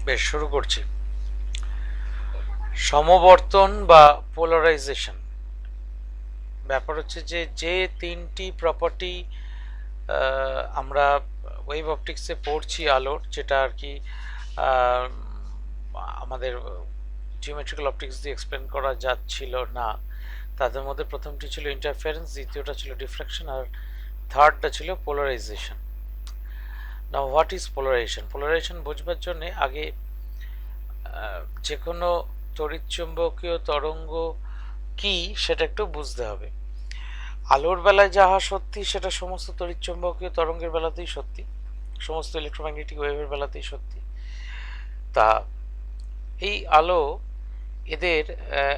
বেশ, শুরু করছি। সমবর্তন বা পোলারাইজেশন ব্যাপার হচ্ছে যে যে তিনটি প্রপার্টি আমরা ওয়েভ অপটিক্সে পড়ছি আলোর, যেটা আর কি আমাদের জিওমেট্রিক্যাল অপটিক্স দিয়ে এক্সপ্লেন করা যাচ্ছিল না। তাদের মধ্যে প্রথমটি ছিল ইন্টারফারেন্স, দ্বিতীয়টা ছিল ডিফ্রাকশন, আর থার্ডটা ছিল polarisation. Now what is polarisation? Polarisation বুঝবার জন্য আগে যে কোনো তড়িৎচুম্বকীয় তরঙ্গ কি সেটা একটু বুঝতে হবে। আলোর বেলায় যাহা সত্যি সেটা সমস্ত তড়িৎচুম্বকীয় তরঙ্গের বেলাতেই সত্যি, সমস্ত ইলেকট্রোম্যাগনেটিক ওয়েভের বেলাতেই সত্যি। তা এই আলো এদের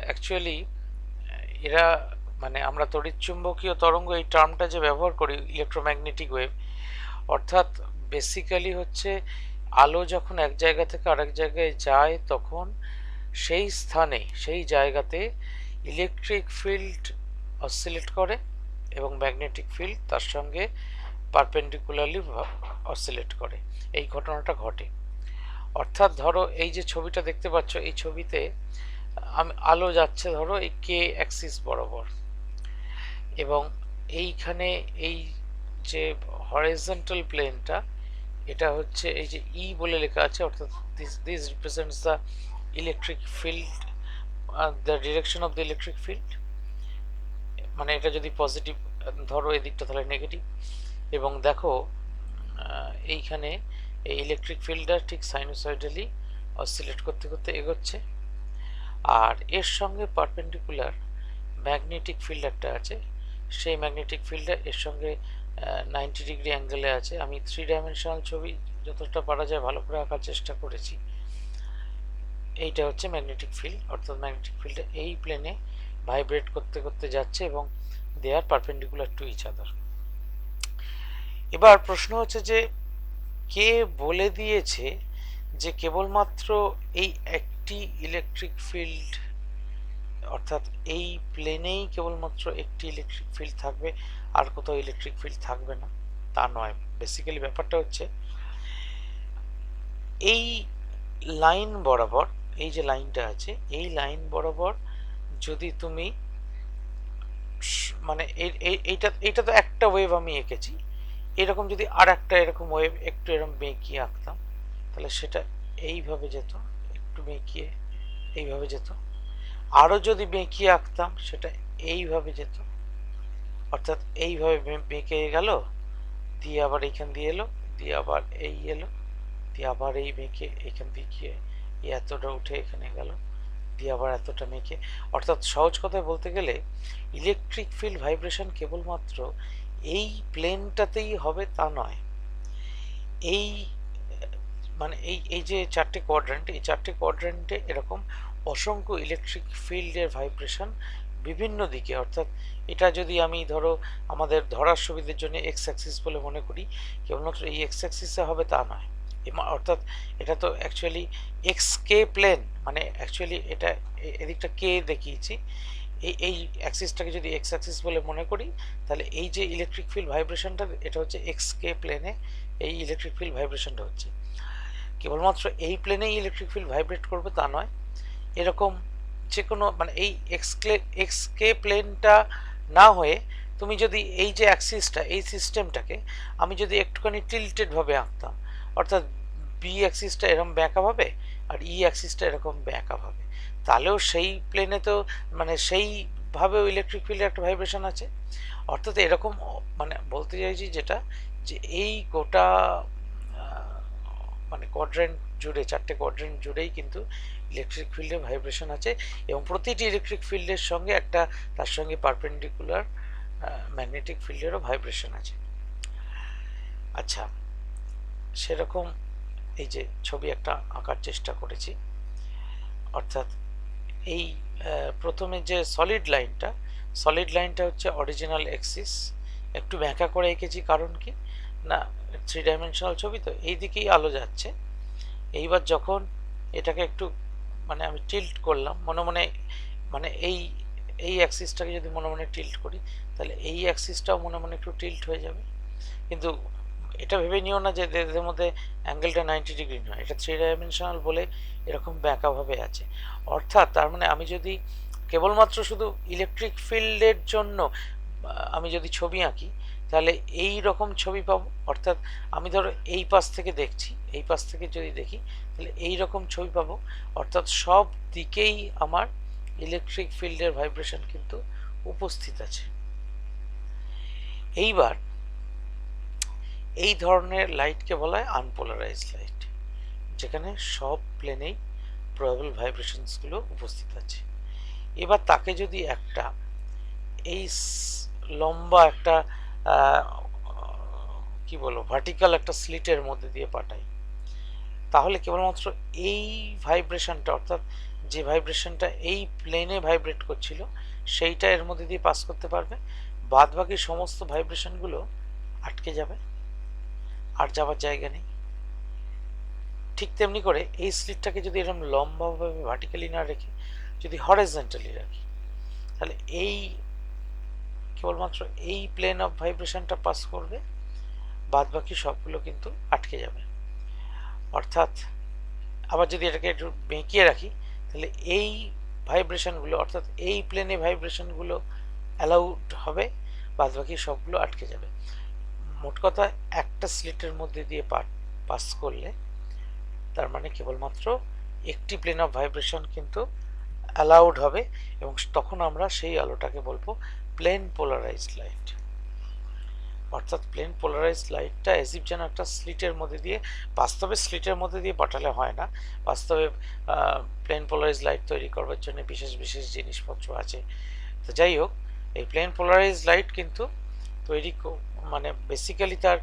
অ্যাকচুয়ালি এরা মানে আমরা তড়িৎচুম্বকীয় তরঙ্গ এই টার্মটা যে ব্যবহার করি, ইলেকট্রোম্যাগনেটিক ওয়েভ, অর্থাৎ বেসিক্যালি হচ্ছে আলো যখন এক জায়গা থেকে আরেক জায়গায় যায় তখন সেই স্থানে সেই জায়গাতে ইলেকট্রিক ফিল্ড অসিলেট করে এবং ম্যাগনেটিক ফিল্ড তার সঙ্গে পারপেন্ডিকুলারলি অসিলেট করে। এই ঘটনাটা ঘটে। অর্থাৎ ধরো এই যে ছবিটা দেখতে পাচ্ছ, এই ছবিতে আলো যাচ্ছে ধরো এই কে অ্যাক্সিস বরাবর, এবং এইখানে এই যে হরাইজন্টাল প্লেনটা, এটা হচ্ছে এই যে ই বলে লেখা আছে, অর্থাৎ this represents the electric field, the direction of the electric field. মানে এটা যদি পজিটিভ ধরো, এই দিকটা তাহলে নেগেটিভ। এবং দেখো এইখানে এই ইলেকট্রিক ফিল্ডটা ঠিক সাইনোসয়েডালি অসিলেট করতে করতে এগোচ্ছে, আর এর সঙ্গে পারপেন্ডিকুলার ম্যাগনেটিক ফিল্ড একটা আছে। সেই ম্যাগনেটিক ফিল্ডটা এর সঙ্গে 90 ডিগ্রি অ্যাঙ্গেলে আছে। আমি 3 ডাইমেনশনাল ছবি যতটা পারা যায় ভালো করে আঁকার চেষ্টা করেছি। এইটা হচ্ছে ম্যাগনেটিক ফিল্ড, অর্থাৎ ম্যাগনেটিক ফিল্ডটা এই প্লেনে ভাইব্রেট করতে করতে যাচ্ছে এবং they are perpendicular to each other. এবার প্রশ্ন হচ্ছে যে কে বলে দিয়েছে যে কেবলমাত্র এই একটি ইলেকট্রিক ফিল্ড, অর্থাৎ এই প্লেনেই কেবলমাত্র একটি ইলেকট্রিক ফিল্ড থাকবে, আর কোথাও ইলেকট্রিক ফিল্ড থাকবে না? তা নয়। বেসিক্যালি ব্যাপারটা হচ্ছে এই লাইন বরাবর, এই যে লাইনটা আছে এই লাইন বরাবর যদি তুমি মানে এইটা তো একটা ওয়েভ আমি এঁকেছি, এরকম যদি আর একটা এরকম ওয়েভ একটু এরকম বেঁকিয়ে আঁকতাম তাহলে সেটা এইভাবে যেত, একটু বেঁকিয়ে এইভাবে যেত। আরও যদি বেঁকিয়ে আঁকতাম সেটা এইভাবে যেত, অর্থাৎ এইভাবে বেঁকে গেল, দিয়ে আবার এইখান দিয়ে এলো, দিয়ে আবার এই এলো, দিয়ে আবার এই বেঁকে এইখান দিয়ে গিয়ে এতটা উঠে এখানে গেল, দিয়ে আবার এতটা মেখে। অর্থাৎ সহজ কথায় বলতে গেলে ইলেকট্রিক ফিল্ড ভাইব্রেশন কেবলমাত্র এই প্লেনটাতেই হবে তা নয়। এই মানে এই যে চারটে কোয়াড্রেন্ট, এই চারটে কোয়াড্রেন্টে এরকম অসংখ্য ইলেকট্রিক ফিল্ডের ভাইব্রেশন বিভিন্ন দিকে। অর্থাৎ এটা যদি আমি ধরো আমাদের ধরার সুবিধার জন্য এক্স অ্যাক্সিস বলে মনে করি, কেবলমাত্র এই এক্স অ্যাক্সিসে হবে তা নয়। অর্থাৎ এটা তো অ্যাকচুয়ালি এক্স কে প্লেন, মানে অ্যাকচুয়ালি এটা এদিকটা কে দেখিয়েছি, এই অ্যাক্সিসটাকে যদি এক্স অ্যাক্সিস বলে মনে করি তাহলে এই যে ইলেকট্রিক ফিল্ড ভাইব্রেশনটা এটা হচ্ছে এক্স কে প্লেনে এই ইলেকট্রিক ফিল্ড ভাইব্রেশনটা হচ্ছে। কেবলমাত্র এই প্লেনেই ইলেকট্রিক ফিল্ড ভাইব্রেট করবে তা নয়, এরকম যে কোনো মানে এই এক্স কে প্লেনটা না হয়ে তুমি যদি এই যে অ্যাক্সিসটা, এই সিস্টেমটাকে আমি যদি একটুখানি টিল্টেডভাবে আঁকতাম, অর্থাৎ বি অ্যাক্সিসটা এরকম ব্যাঁকাভাবে আর ই অ্যাক্সিসটা এরকম ব্যাঁকাভাবে, তাহলেও সেই প্লেনে তো মানে সেইভাবেও ইলেকট্রিক ফিল্ডের একটা ভাইব্রেশন আছে। অর্থাৎ এরকম মানে বলতে চাইছি যেটা, যে এই গোটা মানে কোয়াড্রেন্ট জুড়ে, চারটে কোয়াড্রেন্ট জুড়েই কিন্তু ইলেকট্রিক ফিল্ডের ভাইব্রেশন আছে, এবং প্রতিটি ইলেকট্রিক ফিল্ডের সঙ্গে একটা তার সঙ্গে পারপেন্ডিকুলার ম্যাগনেটিক ফিল্ডেরও ভাইব্রেশন আছে। আচ্ছা, সেরকম এই যে ছবি একটা আঁকার চেষ্টা করেছি, অর্থাৎ এই প্রথমে যে সলিড লাইনটা হচ্ছে অরিজিনাল অ্যাক্সিস, একটু ব্যাঁকা করে এঁকেছি কারণ কি না 3 ডাইমেনশনাল ছবি তো এই দিকেই আলো যাচ্ছে। এইবার যখন এটাকে একটু মানে আমি টিল্ট করলাম মনে মনে, মানে এই অ্যাক্সিসটাকে যদি মনে মনে টিল্ট করি তাহলে এই অ্যাক্সিসটাও মনে মনে একটু টিল্ট হয়ে যাবে, কিন্তু এটা ভেবে নিও না যে এদের মধ্যে অ্যাঙ্গেলটা 90 ডিগ্রি নয়, এটা 3 ডাইমেনশনাল বলে এরকম ব্যাঁকাভাবে আছে। অর্থাৎ তার মানে আমি যদি কেবলমাত্র শুধু ইলেকট্রিক ফিল্ডের জন্য আমি যদি ছবি আঁকি, তাহলে এই রকম ছবি পাবো। অর্থাৎ আমি ধরো এই পাশ থেকে দেখছি, এই পাশ থেকে যদি দেখি তাহলে এই রকম ছবি পাবো। অর্থাৎ সব দিকেই আমার ইলেকট্রিক ফিল্ডের ভাইব্রেশন কিন্তু উপস্থিত আছে। এইবার এই ধরনের লাইটকে বলা হয় আনপোলারাইজড লাইট, যেখানে সব প্লেনেই প্রবাবল ভাইব্রেশনসগুলো উপস্থিত আছে। এবার তাকে যদি একটা এই লম্বা একটা কি বলবো ভার্টিক্যাল একটা স্লিটের মধ্যে দিয়ে পাঠাই, তাহলে কেবলমাত্র এই ভাইব্রেশনটা, অর্থাৎ যে ভাইব্রেশনটা এই প্লেনে ভাইব্রেট করছিল সেইটা এর মধ্যে দিয়ে পাস করতে পারবে, বাদ বাকি সমস্ত ভাইব্রেশনগুলো আটকে যাবে, আর যাওয়ার জায়গা নেই। ঠিক তেমনি করে এই স্লিটটাকে যদি এরকম লম্বাভাবে ভার্টিক্যালি না রেখে যদি হরিজন্টালি রাখি, তাহলে এই কেবলমাত্র এই প্লেন অফ ভাইব্রেশনটা পাস করবে, বাদ বাকি সবগুলো কিন্তু আটকে যাবে। অর্থাৎ আবার যদি এটাকে একটু বেঁকিয়ে রাখি, তাহলে এই ভাইব্রেশনগুলো, অর্থাৎ এই প্লেনে ভাইব্রেশনগুলো অ্যালাউড হবে, বাদ বাকি সবগুলো আটকে যাবে। মোট কথা একটা স্লিটের মধ্যে দিয়ে পাস করলে তার মানে কেবলমাত্র একটি প্লেন অফ ভাইব্রেশন কিন্তু অ্যালাউড হবে, এবং তখন আমরা সেই আলোটাকে বলবো প্লেন পোলারাইজড লাইট। অর্থাৎ প্লেন পোলারাইজড লাইটটা এজিভ যেন একটা স্লিটের মধ্যে দিয়ে, বাস্তবে স্লিটের মধ্যে দিয়ে পাঠালে হয় না, বাস্তবে প্লেন পোলারাইজড লাইট তৈরি করবার জন্য বিশেষ বিশেষ জিনিসপত্র আছে। তো যাই হোক, এই প্লেন পোলারাইজড লাইট কিন্তু তৈরি মানে বেসিক্যালি তার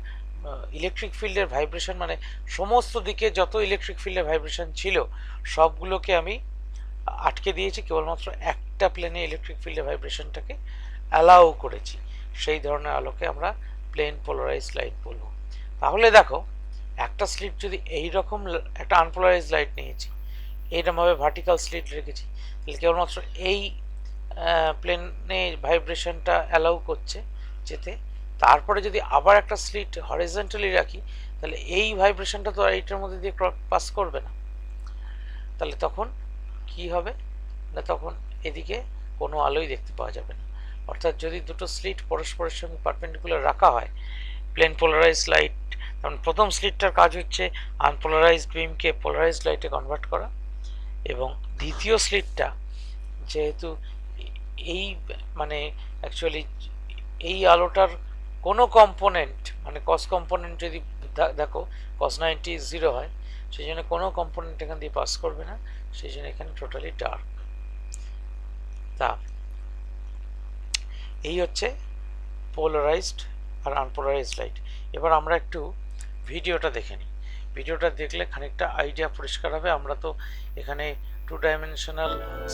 ইলেকট্রিক ফিল্ডের ভাইব্রেশন, মানে সমস্ত দিকে যত ইলেকট্রিক ফিল্ডের ভাইব্রেশন ছিল সবগুলোকে আমি আটকে দিয়েছি, কেবলমাত্র একটা প্লেনে ইলেকট্রিক ফিল্ডের ভাইব্রেশনটাকে অ্যালাউ করেছি। সেই ধরনের আলোকে আমরা প্লেন পোলারাইজড লাইট বলবো। তাহলে দেখো, একটা স্লিট যদি এইরকম একটা আনপোলারাইজড লাইট নিয়েছি, এইরকমভাবে ভার্টিক্যাল স্লিট রেখেছি, তাহলে কেবলমাত্র এই প্লেনে ভাইব্রেশনটা অ্যালাউ করছে যেতে। তারপরে যদি আবার একটা স্লিট হরিজন্টালি রাখি, তাহলে এই ভাইব্রেশনটা তো এইটার মধ্যে দিয়ে পাস করবে না। তাহলে তখন কি হবে না, তখন এদিকে কোনো আলোই দেখতে পাওয়া যাবে না। অর্থাৎ যদি দুটো স্লিট পরস্পরের সঙ্গে পারপেন্ডিকুলার রাখা হয় প্লেন পোলারাইজড লাইট, কারণ প্রথম স্লিটটার কাজ হচ্ছে আনপোলারাইজড বিমকে পোলারাইজড লাইটে কনভার্ট করা, এবং দ্বিতীয় স্লিটটা যেহেতু এই মানে অ্যাকচুয়ালি এই আলোটার কোনো কম্পোনেন্ট, মানে কস কম্পোনেন্ট যদি দেখো cos 90 0 হয়, সেই জন্য কোনো কম্পোনেন্ট এখান দিয়ে পাস করবে না, সেই জন্য এখানে টোটালি ডার্ক। তা এই হচ্ছে পোলারাইজড আর আনপোলারাইজড লাইট। এবার আমরা একটু ভিডিওটা দেখে নিই। ভিডিওটা দেখলে খানিকটা আইডিয়া পরিষ্কার হবে। আমরা তো এখানে two-dimensional.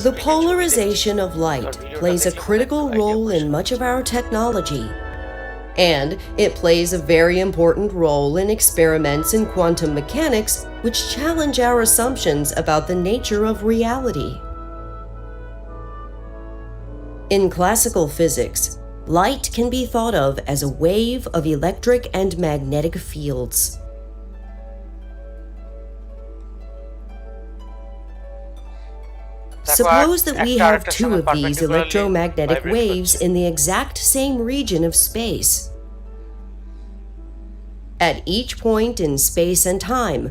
The polarization of light plays a critical role in much of our technology, and it plays a very important role in experiments in quantum mechanics which challenge our assumptions about the nature of reality. In classical physics, light can be thought of as a wave of electric and magnetic fields. Suppose that we have two of these electromagnetic waves in the exact same region of space. At each point in space and time,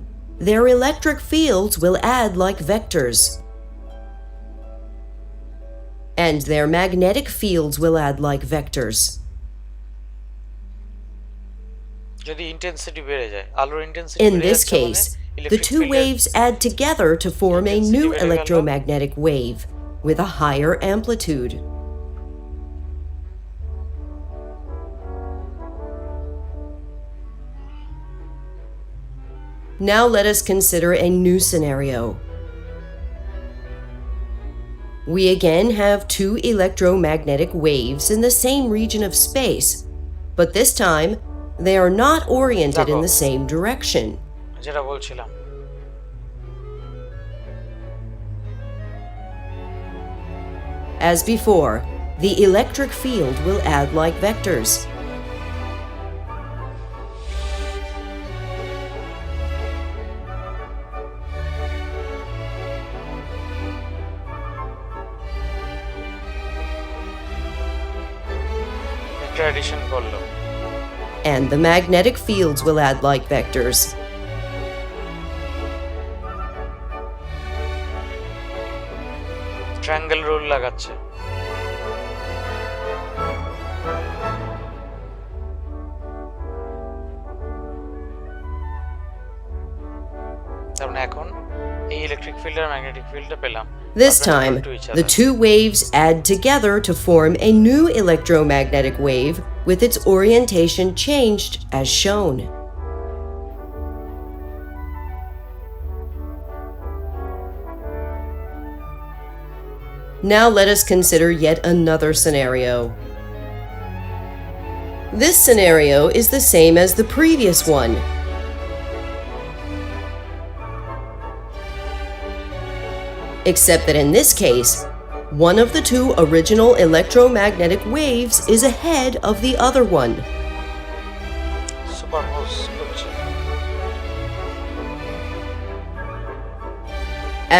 their electric fields will add like vectors, and their magnetic fields will add like vectors. In this case, the two waves add together to form a new electromagnetic wave with a higher amplitude. Now let us consider a new scenario. We again have two electromagnetic waves in the same region of space, but this time they are not oriented in the same direction. As before, the electric field will add like vectors. একটা addition করলো। And the magnetic fields will add like vectors. Triangle rule লাগাচ্ছে। তার মানে এখন এই electric field আর magnetic ফিল্ডটা পেলাম। This time, the two waves add together to form a new electromagnetic wave with its orientation changed as shown. Now let us consider yet another scenario. This scenario is the same as the previous one. Except that in this case, one of the two original electromagnetic waves is ahead of the other one. সুপারপোজ করছে।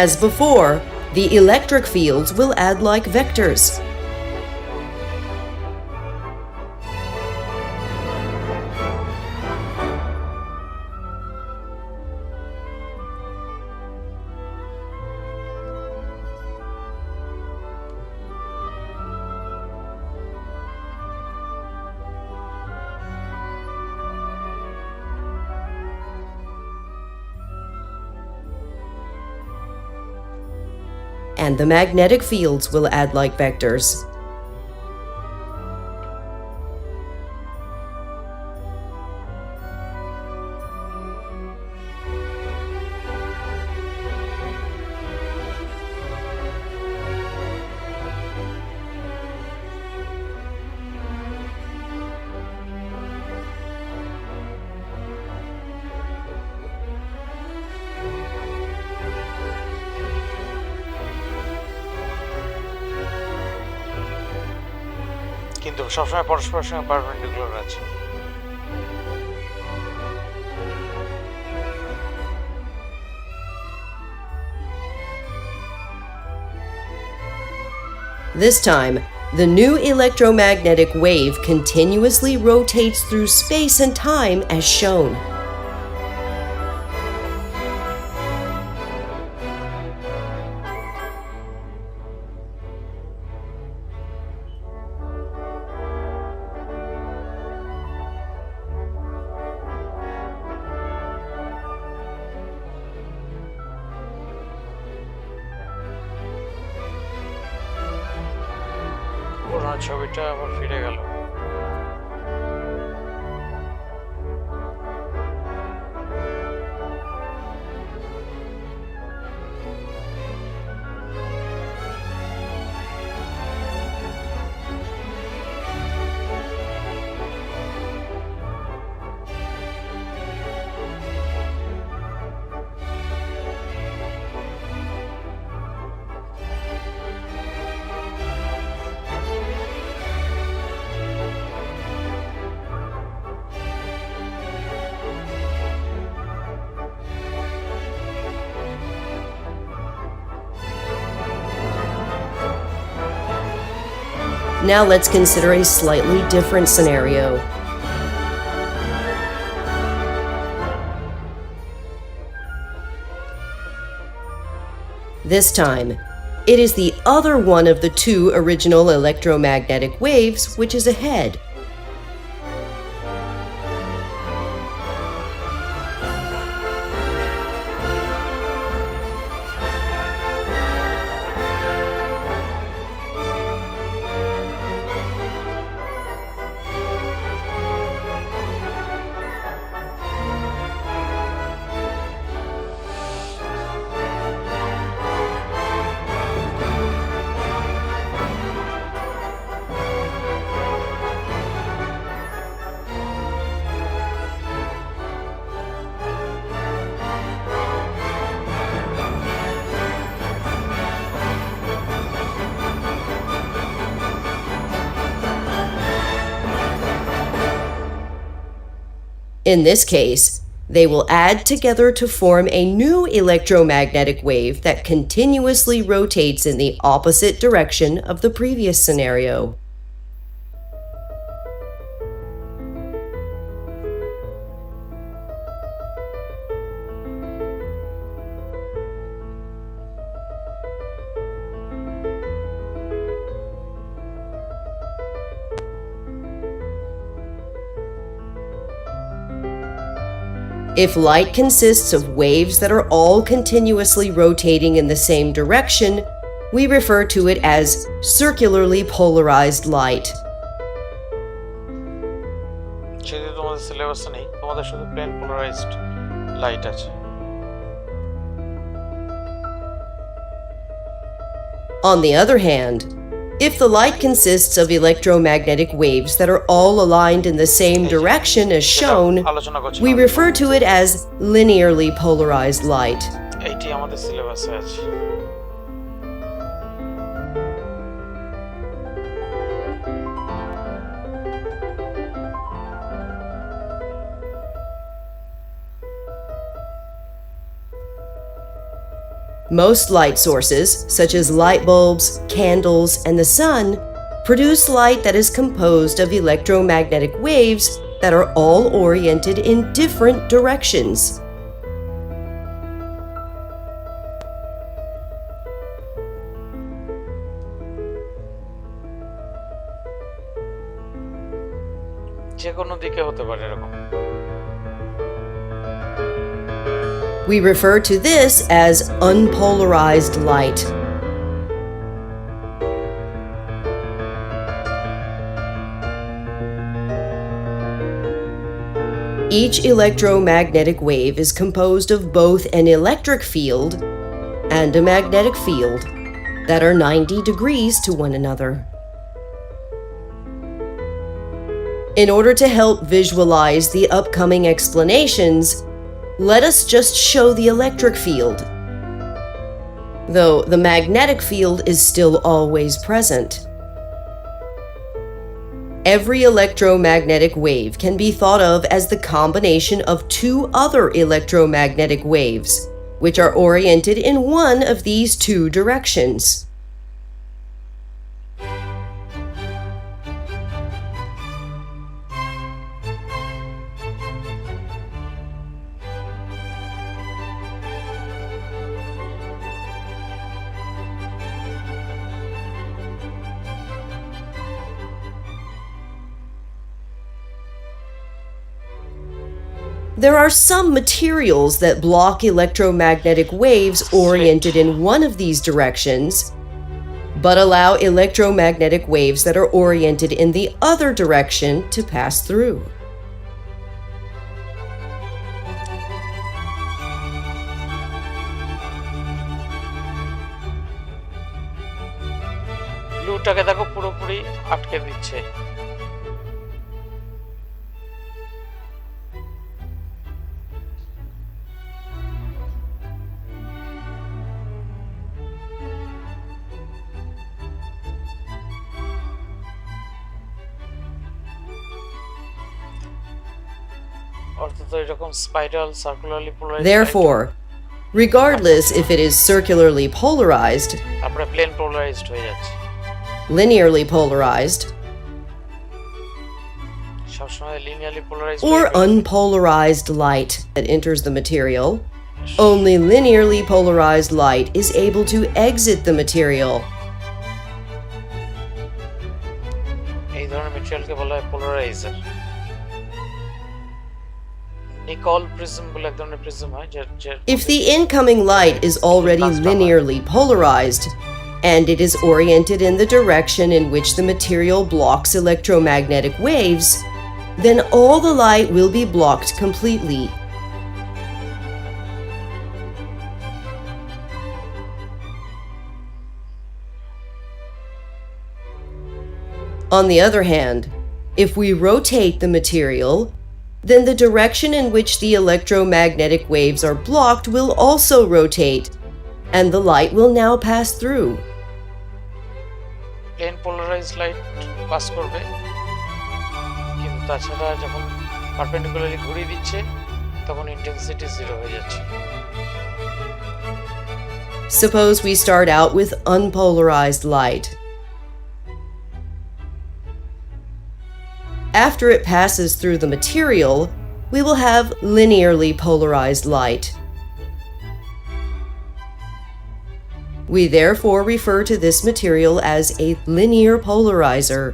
As before, the electric fields will add like vectors. And the magnetic fields will add like vectors. কিন্তু সবসময় পরস্পরের সঙ্গে perpendicular আছে। This time, the new electromagnetic wave continuously rotates through space and time as shown. পুরোনো ছবিটা আবার ফিরে গেল। Now let's consider a slightly different scenario. This time, it is the other one of the two original electromagnetic waves which is ahead. In this case, they will add together to form a new electromagnetic wave that continuously rotates in the opposite direction of the previous scenario. If light consists of waves that are all continuously rotating in the same direction, we refer to it as circularly polarized light. সেটা তোমাদের সিলেবাসে নেই, তোমাদের শুধু plane polarised light আছে। On the other hand, if the light consists of electromagnetic waves that are all aligned in the same direction as shown, we refer to it as linearly polarized light. এইটি আমাদের সিলেবাসে আছে। Most light sources, such as light bulbs, candles, and the sun, produce light that is composed of electromagnetic waves that are all oriented in different directions. যে কোনো দিকে হতে পারে এরকম। We refer to this as unpolarized light. Each electromagnetic wave is composed of both an electric field and a magnetic field that are 90 degrees to one another. In order to help visualize the upcoming explanations, let us just show the electric field, though the magnetic field is still always present. Every electromagnetic wave can be thought of as the combination of two other electromagnetic waves, which are oriented in one of these two directions. There are some materials that block electromagnetic waves oriented in one of these directions, but allow electromagnetic waves that are oriented in the other direction to pass through. ব্লুটাকে দেখো পুরোপুরি আটকে দিচ্ছে। Therefore, regardless if it is circularly polarized, linearly polarized, or unpolarized light that enters the material, only linearly polarized light is able to exit the material. এই ধরনের ম্যাটেরিয়ালকে বলা হয় polariser. নিকল prism বলে এক ধরনের প্রিজম হয় If the incoming light is already linearly polarized and it is oriented in the direction in which the material blocks electromagnetic waves, then all the light will be blocked completely. On the other hand, if we rotate the material, then the direction in which the electromagnetic waves are blocked will also rotate, and the light will now pass through. Plain polarized light pass করবে, কিন্তু তাছাড়া যখন perpendicularly ঘুরিয়ে দিচ্ছে তখন intensity 0 হয়ে যাচ্ছে। Suppose we start out with unpolarized light. After it passes through the material, we will have linearly polarized light. We therefore refer to this material as a linear polarizer.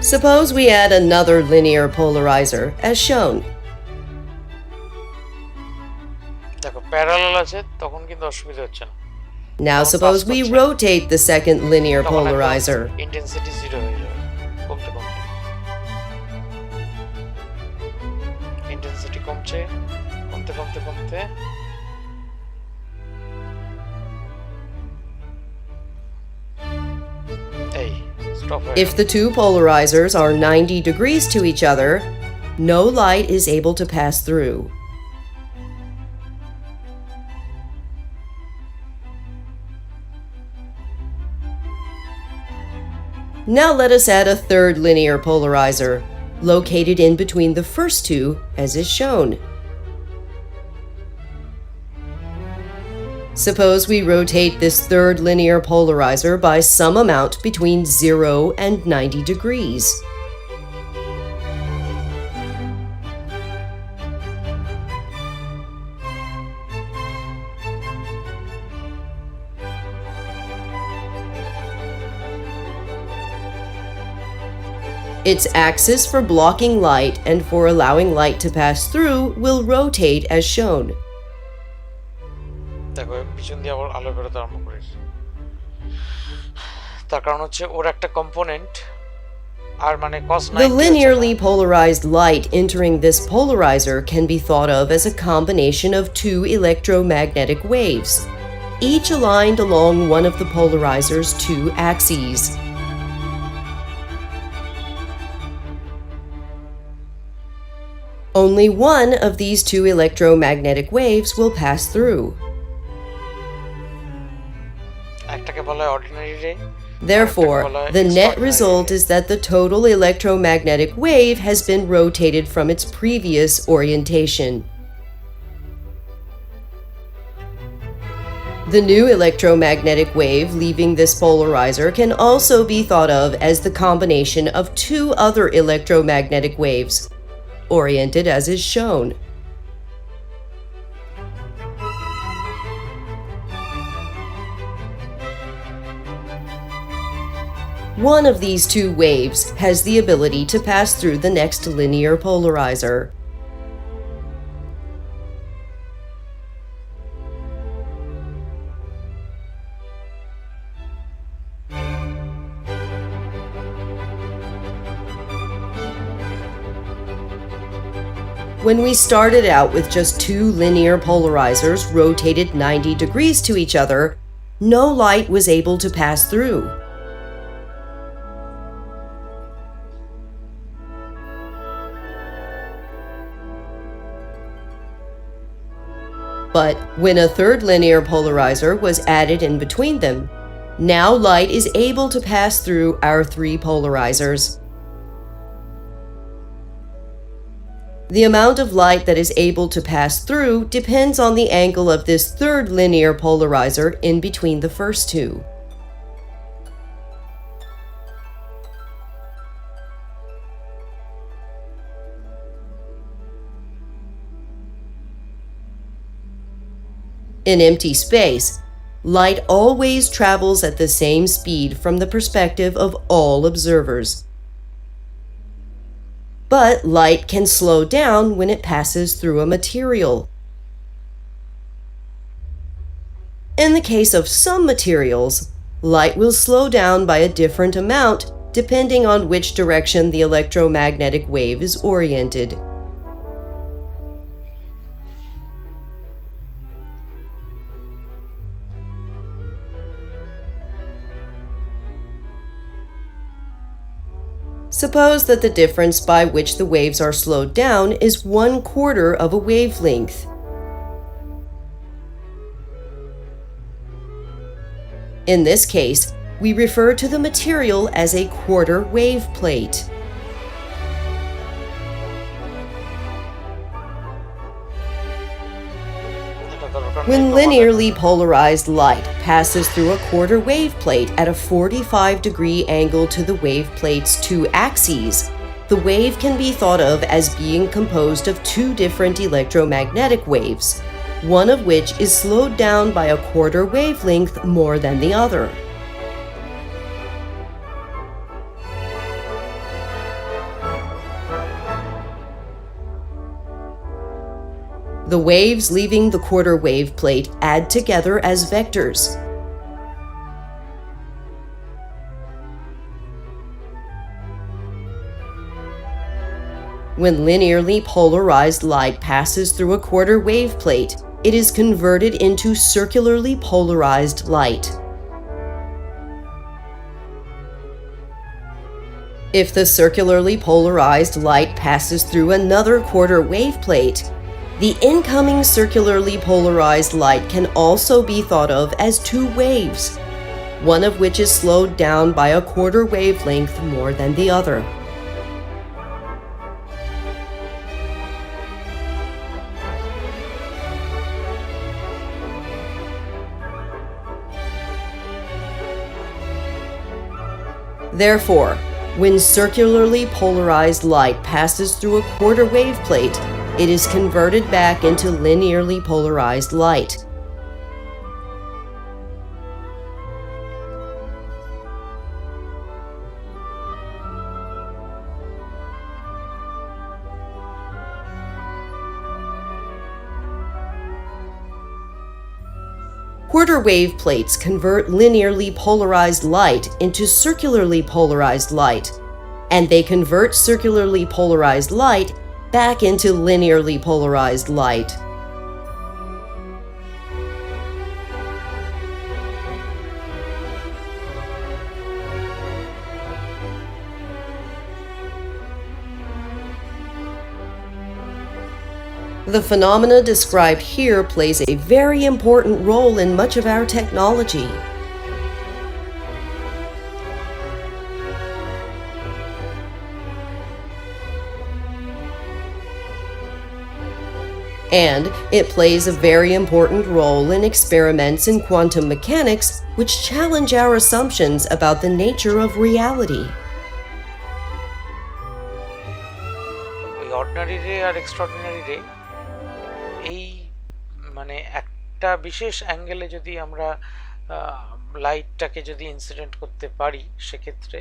Suppose we add another linear polarizer, as shown. দেখো parallel আছে তখন কিন্তু অসুবিধা হচ্ছে না Now suppose we rotate the second linear polarizer. Intensity 0 হয়ে যাবে কমতে কমতে ইন্টেন্সিটি কমছে কমতে কমতে কমতে এই স্টপ হয়ে If the two polarizers are 90 degrees to each other, no light is able to pass through. Now let us add a third linear polarizer, located in between the first two, as is shown. Suppose we rotate this third linear polarizer by some amount between 0 and 90 degrees. Its axis for blocking light and for allowing light to pass through will rotate as shown. দেখো পিছন দিয়ে আবার আলো বেরোতে আরম্ভ করেছে তার কারণ হচ্ছে ওর একটা কম্পোনেন্ট আর মানে cos 90 The linearly polarized light entering this polarizer can be thought of as a combination of two electromagnetic waves, each aligned along one of the polarizer's two axes. Only one of these two electromagnetic waves will pass through. একটাকে বলা হয় ordinary রে Therefore, the net result is that the total electromagnetic wave has been rotated from its previous orientation. The new electromagnetic wave leaving this polarizer can also be thought of as the combination of two other electromagnetic waves, oriented as is shown. One of these two waves has the ability to pass through the next linear polarizer. When we started out with just two linear polarizers rotated 90 degrees to each other, no light was able to pass through. But when a third linear polarizer was added in between them, now light is able to pass through our three polarizers. The amount of light that is able to pass through depends on the angle of this third linear polarizer in between the first two. In empty space, light always travels at the same speed from the perspective of all observers. But light can slow down when it passes through a material. In the case of some materials, light will slow down by a different amount depending on which direction the electromagnetic wave is oriented. Suppose that the difference by which the waves are slowed down is 1/4 of a wavelength. In this case, we refer to the material as a quarter wave plate. When linearly polarized light passes through a quarter wave plate at a 45-degree angle to the wave plate's two axes, the wave can be thought of as being composed of two different electromagnetic waves, one of which is slowed down by a quarter wavelength more than the other. The waves leaving the quarter wave plate add together as vectors. When linearly polarized light passes through a quarter wave plate, it is converted into circularly polarized light. If the circularly polarized light passes through another quarter wave plate, the incoming circularly polarized light can also be thought of as two waves, one of which is slowed down by a quarter wavelength more than the other. Therefore, when circularly polarized light passes through a quarter wave plate, it is converted back into linearly polarized light. Quarter wave plates convert linearly polarized light into circularly polarized light, and they convert circularly polarized light back into linearly polarized light. The phenomena described here plays a very important role in much of our technology. And it plays a very important role in experiments in quantum mechanics which challenge our assumptions about the nature of reality. Ordinary রে আর extraordinary রে এই মানে একটা বিশেষ অ্যাঙ্গেলে যদি আমরা লাইটটাকে যদি ইনসিডেন্ট করতে পারি, সেক্ষেত্রে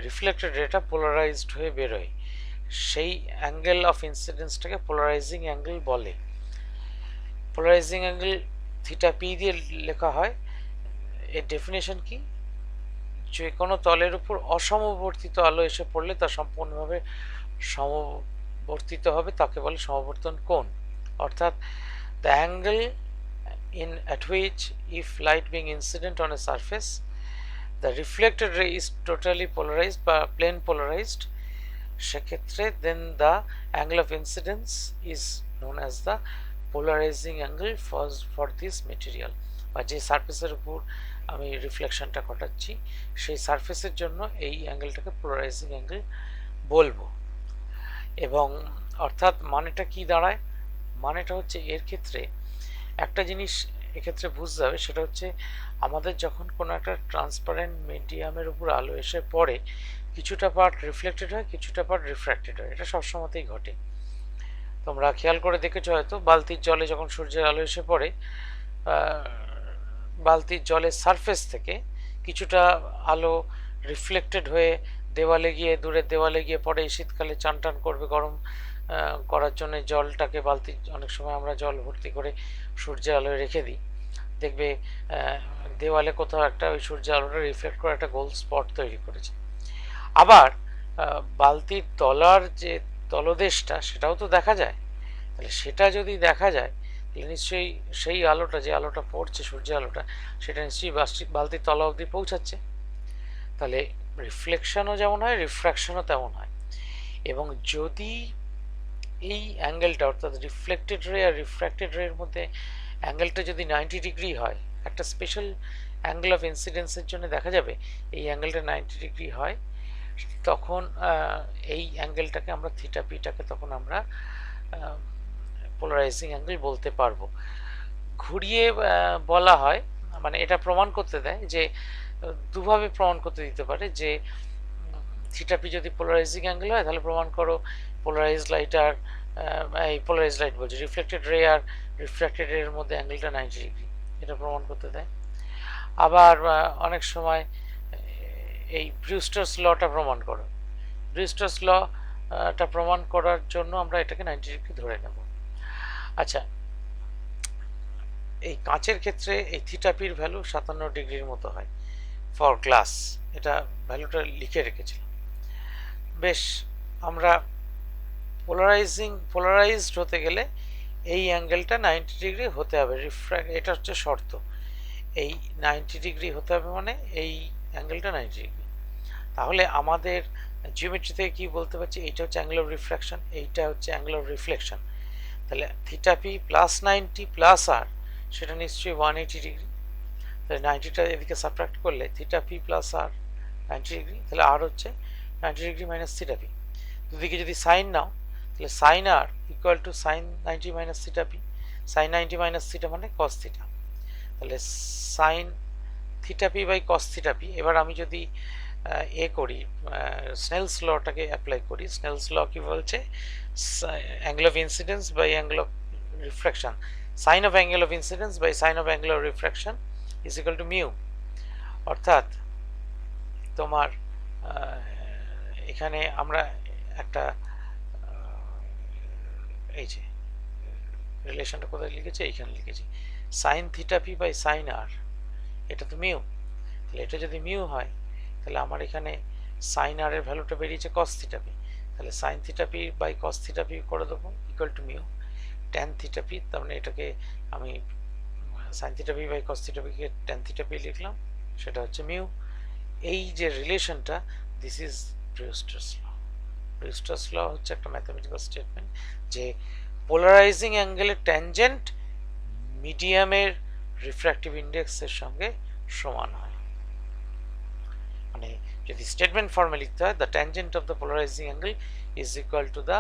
রিফ্লেক্টেড রেটা পোলারাইজড হয়ে বেরোয়। সেই অ্যাঙ্গেল অফ ইনসিডেন্সটাকে পোলারাইজিং অ্যাঙ্গেল বলে। পোলারাইজিং অ্যাঙ্গেল থিটা পি দিয়ে লেখা হয়। এর ডেফিনেশন কি? যে কোনো তলের উপর অসমবর্তিত আলো এসে পড়লে তা সম্পূর্ণভাবে সমবর্তিত হবে, তাকে বলে সমবর্তন কোণ। অর্থাৎ the angle at which, if light being incident on a surface, the reflected ray is totally polarized বা plane polarized, সেক্ষেত্রে then the angle of incidence is known as the polarizing angle for this material, বা যে সারফেসের উপর আমি রিফ্লেকশনটা ঘটাচ্ছি সেই সারফেসের জন্য এই অ্যাঙ্গেলটাকে পোলারাইজিং অ্যাঙ্গেল বলবো। এবং অর্থাৎ মানেটা কি দাঁড়ায়? মানেটা হচ্ছে এর ক্ষেত্রে একটা জিনিস এক্ষেত্রে বুঝতে হবে, সেটা হচ্ছে আমাদের যখন কোনো একটা ট্রান্সপারেন্ট মিডিয়ামের উপর আলো এসে পড়ে, কিছুটা পার্ট রিফ্লেক্টেড হয়, কিছুটা পার্ট রিফ্র্যাক্টেড হয়। এটা সবসময়তেই ঘটে। তোমরা খেয়াল করে দেখেছো হয়তো, বালতির জলে যখন সূর্যের আলো এসে পড়ে, বালতির জলের সারফেস থেকে কিছুটা আলো রিফ্লেক্টেড হয়ে দেওয়ালে গিয়ে, দূরের দেওয়ালে গিয়ে পড়ে। এই শীতকালে চান টান করবে, গরম করার জন্য জলটাকে বালতি, অনেক সময় আমরা জল ভর্তি করে সূর্যের আলোয় রেখে দিই, দেখবে দেওয়ালে কোথাও একটা ওই সূর্যের আলোটা রিফ্লেক্ট করে একটা গোল স্পট তৈরি করেছে। আবার বালতির তলার যে তলদেশটা, সেটাও তো দেখা যায়। তাহলে সেটা যদি দেখা যায়, তাহলে নিশ্চয়ই সেই আলোটা, যে আলোটা পড়ছে সূর্যের আলোটা, সেটা নিশ্চয়ই বালতির তলা অবধি পৌঁছাচ্ছে। তাহলে রিফ্লেকশনও যেমন হয়, রিফ্র্যাকশনও তেমন হয়। এবং যদি এই অ্যাঙ্গেলটা, অর্থাৎ রিফ্লেক্টেড রে আর রিফ্র্যাক্টেড রের মধ্যে অ্যাঙ্গেলটা যদি 90 ডিগ্রি হয়, একটা স্পেশাল অ্যাঙ্গেল অফ ইনসিডেন্সের জন্য দেখা যাবে এই অ্যাঙ্গেলটা 90 ডিগ্রি হয়, তখন এই অ্যাঙ্গেলটাকে আমরা থিটা পিটাকে তখন আমরা পোলারাইজিং অ্যাঙ্গেল বলতে পারবো। ঘুরিয়ে বলা হয়, মানে এটা প্রমাণ করতে দেয় যে, দুভাবে প্রমাণ করতে দিতে পারে যে থিটা পি যদি পোলারাইজিং অ্যাঙ্গেল হয়, তাহলে প্রমাণ করো পোলারাইজড লাইট আর এই পোলারাইজড লাইট বলছি, রিফ্লেক্টেড রে আর রিফ্র্যাক্টেড রের মধ্যে অ্যাঙ্গেলটা 90 ডিগ্রি, এটা প্রমাণ করতে দেয়। আবার অনেক সময় এই ব্রিউস্টার্স লটা প্রমাণ করো, ব্রিউস্টার্স লটা প্রমাণ করার জন্য আমরা এটাকে 90 ডিগ্রি ধরে নেব। আচ্ছা, এই কাঁচের ক্ষেত্রে এই থিটাপির ভ্যালু 57 ডিগ্রির মতো হয় ফর গ্লাস, এটা ভ্যালুটা লিখে রেখেছিলাম। বেশ, আমরা পোলারাইজড হতে গেলে এই অ্যাঙ্গেলটা 90 ডিগ্রি হতে হবে, এটা হচ্ছে শর্ত। এই 90 ডিগ্রি হতে হবে, মানে এই অ্যাঙ্গেলটা 90 ডিগ্রি। তাহলে আমাদের জিওমেট্রি থেকে কি বলতে পারছি, এইটা হচ্ছে অ্যাঙ্গেল অফ রিফ্রাকশন, এইটা হচ্ছে অ্যাঙ্গেল অফ রিফ্লেকশন। তাহলে থিটা পি প্লাস 90 প্লাস আর, সেটা নিশ্চয়ই 180 ডিগ্রি। তাহলে 90টা এদিকে সাবট্রাক্ট করলে থিটা পি প্লাস আর 90 ডিগ্রি, তাহলে আর হচ্ছে 90 ডিগ্রি মাইনাস থিটা পি। দুদিকে যদি সাইন নাও, তাহলে sine r equal to sine 90 minus theta P. Sine 90 minus theta মানে কস থিটা, তাহলে sine theta P by cos theta P. এবার আমি যদি করি, স্নেলস লটাকে অ্যাপ্লাই করি, স্নেলস ল কি বলছে, angle of incidence by angle of refraction, sine of angle of incidence by sine of angle of refraction is equal to mu. অর্থাৎ তোমার এখানে আমরা একটা এই যে রিলেশনটা কোথায় লিখেছি, এইখানে লিখেছি, sine theta P by sine R, এটা তো মিউ। তাহলে এটা যদি মিউ হয়, তাহলে আমার এখানে সাইন আর এর ভ্যালুটা বেরিয়েছে কস থিটা পি, তাহলে sine theta P by cos theta P করে দেবো equal to mu tan theta P. তার মানে এটাকে আমি sine theta P by cos theta পিকে ট্যান থিটা পি লিখলাম, সেটা হচ্ছে মিউ। এই যে রিলেশনটা, দিস ইজ ব্রিউস্টারস ল। ব্রিউস্টারস ল হচ্ছে একটা ম্যাথমেটিক্যাল স্টেটমেন্ট যে পোলারাইজিং অ্যাঙ্গেলের ট্যানজেন্ট মিডিয়ামের রিফ্র্যাক্টিভ ইন্ডেক্সের সঙ্গে সমান হয়। মানে যদি স্টেটমেন্ট ফর্মে লিখতে হয়, the tangent of the polarising angle is equal to the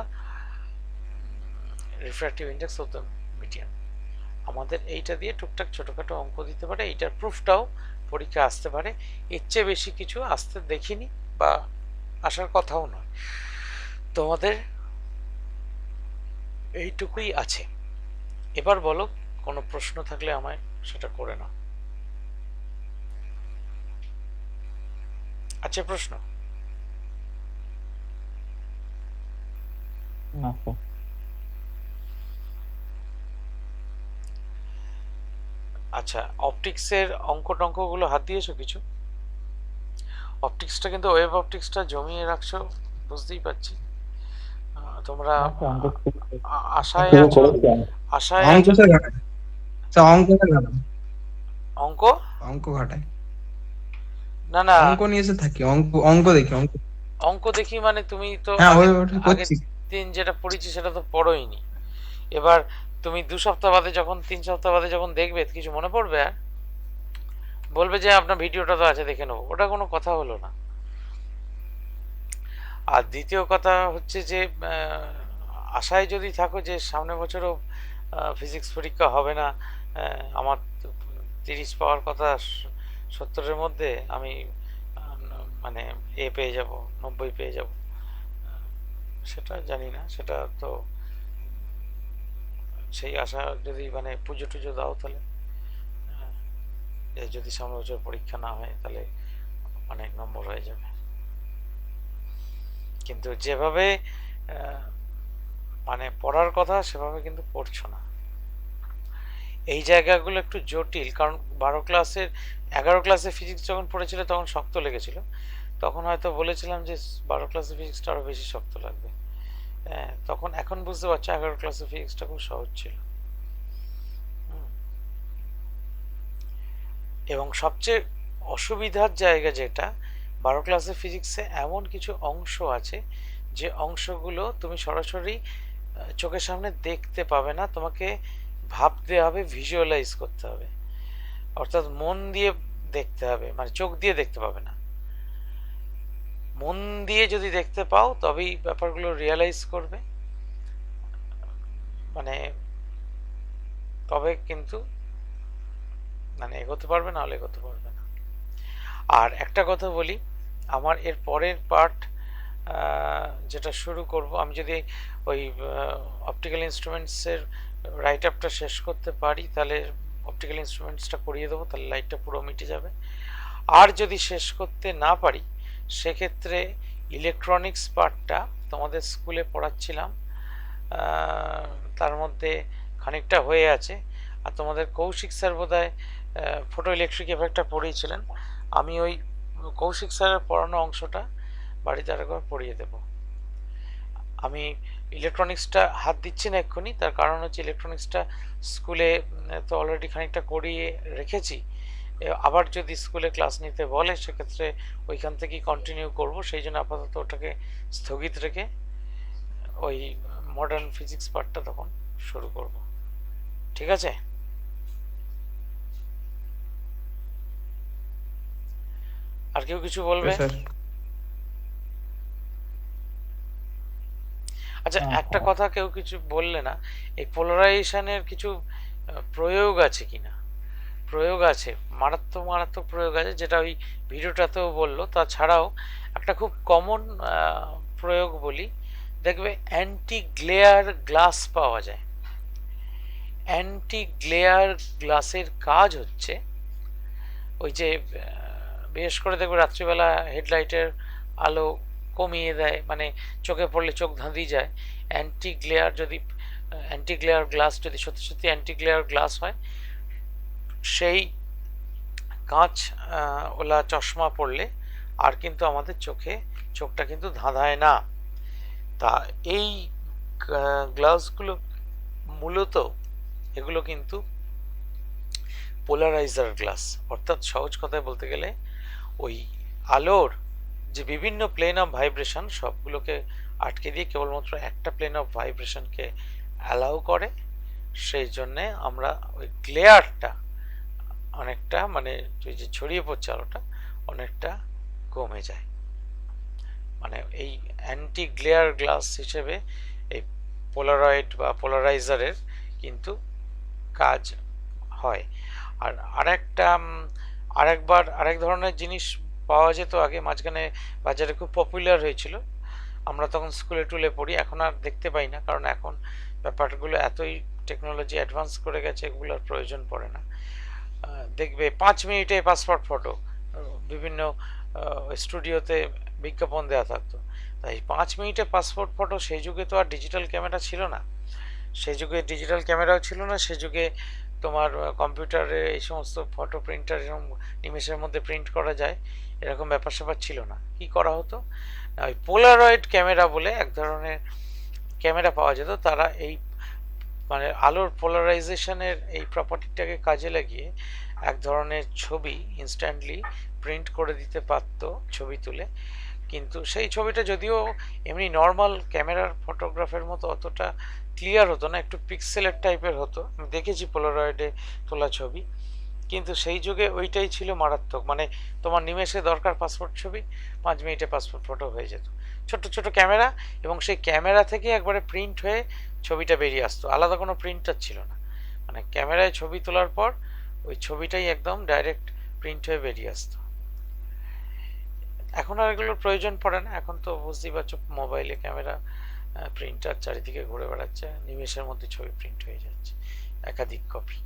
refractive index of the medium. আমাদের এইটা দিয়ে টুকটাক ছোটোখাটো অঙ্ক দিতে পারে, এইটার প্রুফটাও পরীক্ষা আসতে পারে, এর চেয়ে বেশি কিছু আসতে দেখিনি বা আসার কথাও নয়। তোমাদের এইটুকুই আছে। এবার বলো, কোনো প্রশ্ন থাকলে আমায় সেটা করে নাও। আছে প্রশ্ন? আচ্ছা, অপটিক্সের অঙ্ক টঙ্কগুলো হাত দিয়েছো কিছু? অপটিক্সটা কিন্তু ওয়েব অপটিক্সটা জমিয়ে রাখছো, বুঝতেই পারছি। তোমরা আশায় আছো, আশায় আছো। অঙ্ক অঙ্ক ঘটায় না না, অঙ্ক নিয়ে এসে থাকি, অঙ্ক দেখি, অঙ্ক দেখি মানে তুমি তো হ্যাঁ আগের দিন যেটা পড়েছি সেটা তো পড়োইনি। এবার তুমি 2 সপ্তাহ বাদে যখন 3 সপ্তাহ বাদে যখন দেখবে, কিছু মনে পড়বে আর বলবে যে আপনার ভিডিওটা তো আছে দেখে নেবো, ওটা কোনো কথা হলো না। আর দ্বিতীয় কথা হচ্ছে যে আশায় যদি থাকো যে সামনের বছরও ফিজিক্স পরীক্ষা হবে না, আমার 30 পাওয়ার কথা, 70-এর মধ্যে আমি মানে পেয়ে যাব, 90 পেয়ে যাব, সেটা জানি না। সেটা তো সেই আশা যদি মানে পুজো টুজো দাও, তাহলে যদি সামনের বছর পরীক্ষা না হয় তাহলে অনেক নম্বর হয়ে যাবে। কিন্তু যেভাবে মানে পড়ার কথা সেভাবে কিন্তু পড়ছো না। এই জায়গাগুলো একটু জটিল, কারণ 11 ক্লাসে ফিজিক্স যখন পড়েছিল তখন শক্ত লেগেছিল, তখন হয়তো বলেছিলাম যে 12 ক্লাসে ফিজিক্সটা আরো বেশি শক্ত লাগবে। তখন এখন বুঝতে পারছো 11 ক্লাসে ফিজিক্সটা খুব সহজ ছিল। এবং সবচেয়ে অসুবিধার জায়গা যেটা, 12 ক্লাসের ফিজিক্সে এমন কিছু অংশ আছে যে অংশগুলো তুমি সরাসরি চোখের সামনে দেখতে পাবে না, তোমাকে ভাবতে হবে, ভিজুয়ালাইজ করতে হবে, অর্থাৎ মন দিয়ে দেখতে হবে, মানে চোখ দিয়ে দেখতে পাবে না, মন দিয়ে যদি দেখতে পাও তবেই ব্যাপারগুলো রিয়ালাইজ করবে, মানে তবে কিন্তু মানে এগোতে পারবে, না হলে এগোতে পারবে না। আর একটা কথা বলি, আমার এর পরের পার্ট যেটা শুরু করব, আমি যদি ওই অপটিক্যাল ইনস্ট্রুমেন্টসের রাইট আপটা শেষ করতে পারি, তাহলে অপটিক্যাল ইনস্ট্রুমেন্টসটা করিয়ে দেবো, তাহলে লাইটটা পুরো মিটে যাবে। আর যদি শেষ করতে না পারি, সেক্ষেত্রে ইলেকট্রনিক্স পার্টটা তোমাদের স্কুলে পড়াচ্ছিলাম, তার মধ্যে খানিকটা হয়ে আছে, আর তোমাদের কৌশিক স্যার বোধহয় ফটো ইলেকট্রিক এফেক্টটা পড়িয়েছিলেন। আমি ওই কৌশিক স্যারের পড়ানো অংশটা বাড়িতে আরেকবার পড়িয়ে দেব। আমি ইলেকট্রনিক্সটা হাত দিচ্ছি না এক্ষুনি, তার কারণ হচ্ছে ইলেকট্রনিক্সটা স্কুলে তো অলরেডি খানিকটা করিয়ে রেখেছি। আবার যদি স্কুলে ক্লাস নিতে বলে সেক্ষেত্রে ওইখান থেকেই কন্টিনিউ করব, সেই জন্য আপাতত ওটাকে স্থগিত রেখে ওই মডার্ন ফিজিক্স পার্টটা তখন শুরু করব। ঠিক আছে? আর কেউ কিছু বলবে? স্যার আচ্ছা, একটা কথা কেউ কিছু বললে না, এই পোলারাইজেশনের কিছু প্রয়োগ আছে কিনা? প্রয়োগ আছে, মারাত্মক মারাত্মক প্রয়োগ আছে, যেটা ওই ভিডিওটাতেও বললো। তাছাড়াও একটা খুব কমন প্রয়োগ বলি, দেখবে অ্যান্টি গ্লেয়ার গ্লাস পাওয়া যায়। অ্যান্টি গ্লেয়ার গ্লাসের কাজ হচ্ছে ওই যে বিশেষ করে দেখবে রাত্রিবেলা হেডলাইটের আলো কমিয়ে দেয়, মানে চোখে পড়লে চোখ ধাঁধিয়ে যায়। অ্যান্টি গ্লেয়ার গ্লাস যদি সত্যি সত্যি অ্যান্টি গ্লেয়ার গ্লাস হয়, সেই কাঁচ ওলা চশমা পড়লে আর কিন্তু আমাদের চোখটা কিন্তু ধাঁধায় না। তা এই গ্লাসগুলো মূলত এগুলো কিন্তু পোলারাইজার গ্লাস, অর্থাৎ সহজ কথায় বলতে গেলে ওই আলোর যে বিভিন্ন প্লেন অফ ভাইব্রেশন সবগুলোকে আটকে দিয়ে কেবলমাত্র একটা প্লেন অফ ভাইব্রেশনকে অ্যালাউ করে। সেই জন্যে আমরা ওই গ্লেয়ারটা অনেকটা, মানে ওই যে ছড়িয়ে পড়ছে আলোটা অনেকটা কমে যায়। মানে এই অ্যান্টি গ্লেয়ার গ্লাস হিসেবে এই পোলারয়েড বা পোলারাইজারের কিন্তু কাজ হয়। আর আরেক ধরনের জিনিস পাওয়া যেত আগে, মাঝখানে বাজারে খুব পপুলার হয়েছিল, আমরা তখন স্কুলে টুলে পড়ি, এখন আর দেখতে পাই না, কারণ এখন ব্যাপারগুলো এতই টেকনোলজি অ্যাডভান্স করে গেছে, এগুলোর প্রয়োজন পড়ে না। দেখবে 5 মিনিটে পাসপোর্ট ফটো বিভিন্ন স্টুডিওতে বিজ্ঞাপন দেওয়া থাকতো। তাই 5 মিনিটে পাসপোর্ট ফটো, সেই যুগে তো আর ডিজিটাল ক্যামেরা ছিল না, সেই যুগে ডিজিটাল ক্যামেরাও ছিল না, সেই যুগে তোমার কম্পিউটারে এই সমস্ত ফটো প্রিন্টার এরকম নিমেষের মধ্যে প্রিন্ট করা যায় এরকম ব্যাপার স্যাপার ছিল না। কি করা হতো, ওই পোলারয়েড ক্যামেরা বলে এক ধরনের ক্যামেরা পাওয়া যেত, তারা এই মানে আলোর পোলারাইজেশনের এই প্রপার্টিটাকে কাজে লাগিয়ে এক ধরনের ছবি ইনস্ট্যান্টলি প্রিন্ট করে দিতে পারত ছবি তুলে। কিন্তু সেই ছবিটা যদিও এমনি নর্মাল ক্যামেরার ফটোগ্রাফের মতো অতটা ক্লিয়ার হতো না, একটু পিক্সেলের টাইপের হতো, আমি দেখেছি পোলারয়েডে তোলা ছবি, কিন্তু সেই যুগে ওইটাই ছিল মারাত্মক। মানে তোমার নিমেষে দরকার পাসপোর্ট ছবি, 5 মিনিটে পাসপোর্ট ফটো হয়ে যেত, ছোট্ট ছোট ক্যামেরা, এবং সেই ক্যামেরা থেকে একবারে প্রিন্ট হয়ে ছবিটা বেরিয়ে আসতো, আলাদা কোনো প্রিন্টার ছিল না। মানে ক্যামেরায় ছবি তোলার পর ওই ছবিটাই একদম ডাইরেক্ট প্রিন্ট হয়ে বেরিয়ে আসতো। এখন আর এগুলোর প্রয়োজন পড়ে না, এখন তো বুঝতেই পারছো মোবাইলে ক্যামেরা প্রিন্টার চারিদিকে ঘুরে বেড়াচ্ছে, নিমেষের মধ্যে ছবি প্রিন্ট হয়ে যাচ্ছে একাধিক কপি।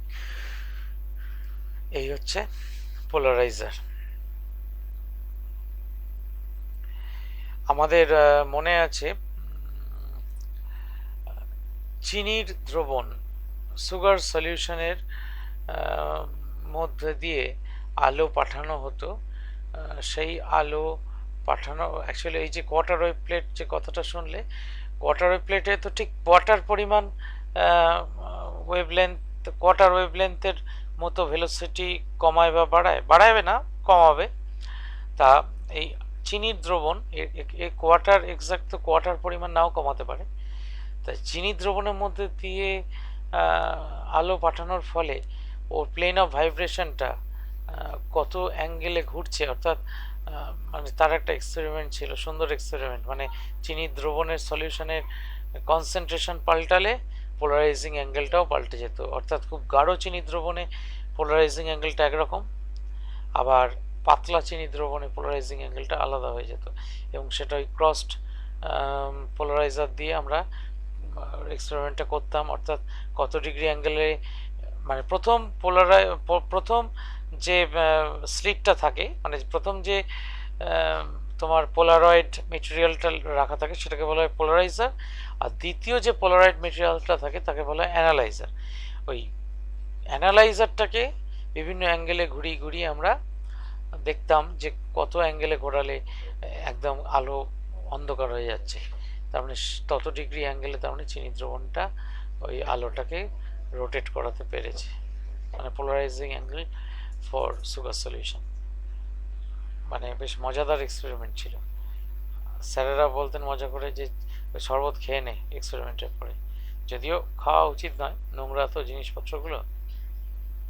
এই হচ্ছে পোলারাইজার। আমাদের মনে আছে চিনির দ্রবণ, সুগার সলিউশনের মধ্যে দিয়ে আলো পাঠানো হতো। সেই আলো পাঠানো অ্যাকচুয়ালি এই যে কোয়ার্টার ওয়েভ প্লেট যে কথাটা শুনলে, কোয়ার্টার ওয়েভ প্লেটে তো ঠিক কোয়ার্টার পরিমাণ ওয়েভলেন্থ, কোয়ার্টার ওয়েভলেন্থের মতো ভেলোসিটি কমায় বা বাড়াবে না, কমাবে। তা এই চিনির দ্রবণ এ কোয়ার্টার এক্সাক্ট তো কোয়ার্টার পরিমাণ নাও কমাতে পারে। তাই চিনি দ্রবণের মধ্যে দিয়ে আলো পাঠানোর ফলে ওর প্লেন অফ ভাইব্রেশনটা কত অ্যাঙ্গেলে ঘুরছে, অর্থাৎ মানে তার একটা এক্সপেরিমেন্ট ছিল, সুন্দর এক্সপেরিমেন্ট। মানে চিনি দ্রবণের সলিউশনের কনসেন্ট্রেশন পাল্টালে পোলারাইজিং অ্যাঙ্গেলটাও পাল্টে যেত, অর্থাৎ খুব গাঢ় চিনি দ্রবণে পোলারাইজিং অ্যাঙ্গেলটা একরকম, আবার পাতলা চিনি দ্রবণে পোলারাইজিং অ্যাঙ্গেলটা আলাদা হয়ে যেত। এবং সেটা ওই ক্রসড পোলারাইজার দিয়ে আমরা এক্সপেরিমেন্টটা করতাম, অর্থাৎ কত ডিগ্রি অ্যাঙ্গেলে, মানে প্রথম যে স্লিটটা থাকে, মানে প্রথম যে তোমার পোলারয়েড মেটেরিয়ালটা রাখা থাকে সেটাকে বলা হয় পোলারাইজার, আর দ্বিতীয় যে পোলারয়েড মেটেরিয়ালটা থাকে তাকে বলা হয় অ্যানালাইজার। ওই অ্যানালাইজারটাকে বিভিন্ন অ্যাঙ্গেলে ঘুরিয়ে ঘুরিয়ে আমরা দেখতাম যে কত অ্যাঙ্গেলে ঘোরালে একদম আলো অন্ধকার হয়ে যাচ্ছে, তার মানে তত ডিগ্রি অ্যাঙ্গেলে তার মানে চিনি দ্রবণটা ওই আলোটাকে রোটেট করাতে পেরেছে, মানে polarising angle for sugar solution. মানে বেশ মজাদার এক্সপেরিমেন্ট ছিল। স্যারেরা বলতেন মজা করে যে শরবত খেয়ে নে এক্সপেরিমেন্টের পরে, যদিও খাওয়া উচিত নয়, নোংরা তো জিনিসপত্রগুলো,